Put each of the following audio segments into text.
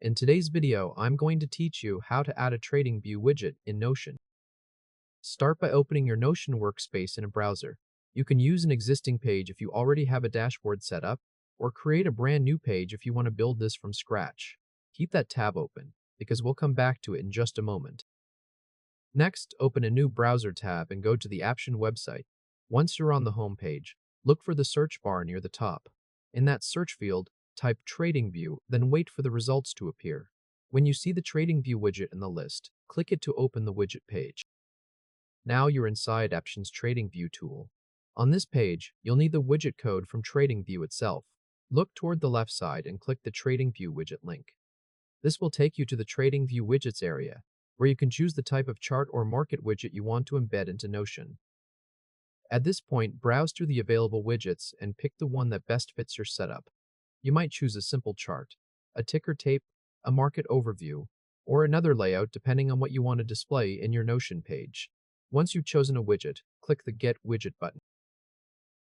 In today's video, I'm going to teach you how to add a TradingView widget in Notion. Start by opening your Notion workspace in a browser. You can use an existing page if you already have a dashboard set up, or create a brand new page if you want to build this from scratch. Keep that tab open, because we'll come back to it in just a moment. Next, open a new browser tab and go to the Apption website. Once you're on the home page, look for the search bar near the top. In that search field, type TradingView, then wait for the results to appear. When you see the TradingView widget in the list, click it to open the widget page. Now you're inside Apption's TradingView tool. On this page, you'll need the widget code from TradingView itself. Look toward the left side and click the TradingView widget link. This will take you to the TradingView widgets area, where you can choose the type of chart or market widget you want to embed into Notion. At this point, browse through the available widgets and pick the one that best fits your setup. You might choose a simple chart, a ticker tape, a market overview, or another layout depending on what you want to display in your Notion page. Once you've chosen a widget, click the Get Widget button.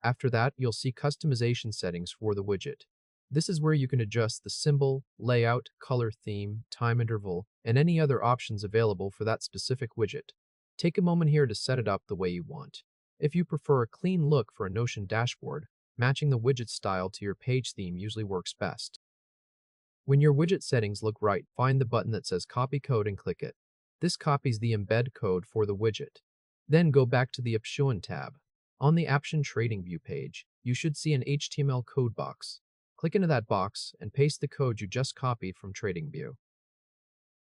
After that, you'll see customization settings for the widget. This is where you can adjust the symbol, layout, color theme, time interval, and any other options available for that specific widget. Take a moment here to set it up the way you want. If you prefer a clean look for a Notion dashboard, matching the widget style to your page theme usually works best. When your widget settings look right, find the button that says Copy Code and click it. This copies the embed code for the widget. Then go back to the Apption tab. On the Apption TradingView page, you should see an HTML code box. Click into that box and paste the code you just copied from TradingView.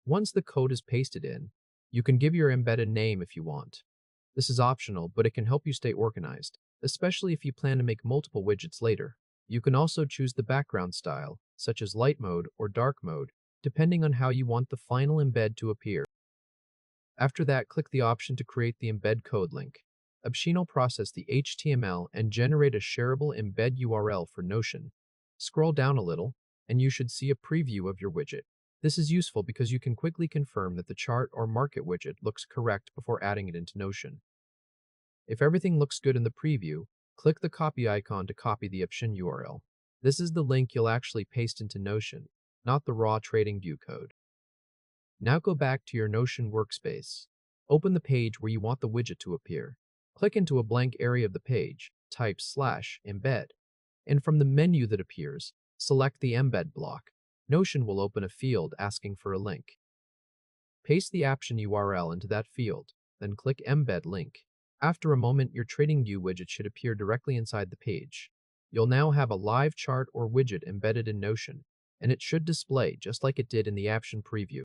Once the code is pasted in, you can give your embed a name if you want. This is optional, but it can help you stay organized, especially if you plan to make multiple widgets later. You can also choose the background style, such as light mode or dark mode, depending on how you want the final embed to appear. After that, click the option to create the embed code link. Apption will process the HTML and generate a shareable embed URL for Notion. Scroll down a little, and you should see a preview of your widget. This is useful because you can quickly confirm that the chart or market widget looks correct before adding it into Notion. If everything looks good in the preview, click the copy icon to copy the Apption URL. This is the link you'll actually paste into Notion, not the raw TradingView code. Now go back to your Notion workspace. Open the page where you want the widget to appear. Click into a blank area of the page, type /embed, and from the menu that appears, select the embed block. Notion will open a field asking for a link. Paste the Apption URL into that field, then click Embed Link. After a moment, your TradingView widget should appear directly inside the page. You'll now have a live chart or widget embedded in Notion, and it should display just like it did in the Apption preview.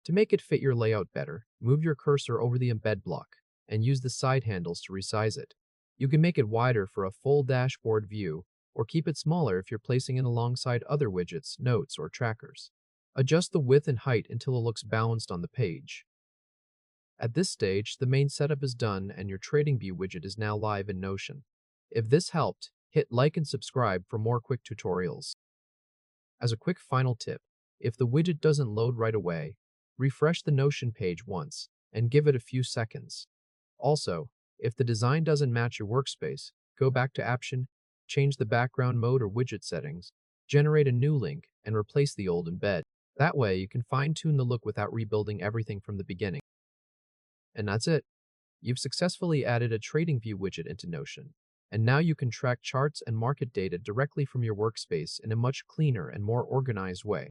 To make it fit your layout better, move your cursor over the embed block and use the side handles to resize it. You can make it wider for a full dashboard view, or keep it smaller if you're placing it alongside other widgets, notes, or trackers. Adjust the width and height until it looks balanced on the page. At this stage, the main setup is done and your TradingView widget is now live in Notion. If this helped, hit like and subscribe for more quick tutorials. As a quick final tip, if the widget doesn't load right away, refresh the Notion page once and give it a few seconds. Also, if the design doesn't match your workspace, go back to Apption, change the background mode or widget settings, generate a new link, and replace the old embed. That way, you can fine-tune the look without rebuilding everything from the beginning. And that's it. You've successfully added a TradingView widget into Notion, and now you can track charts and market data directly from your workspace in a much cleaner and more organized way.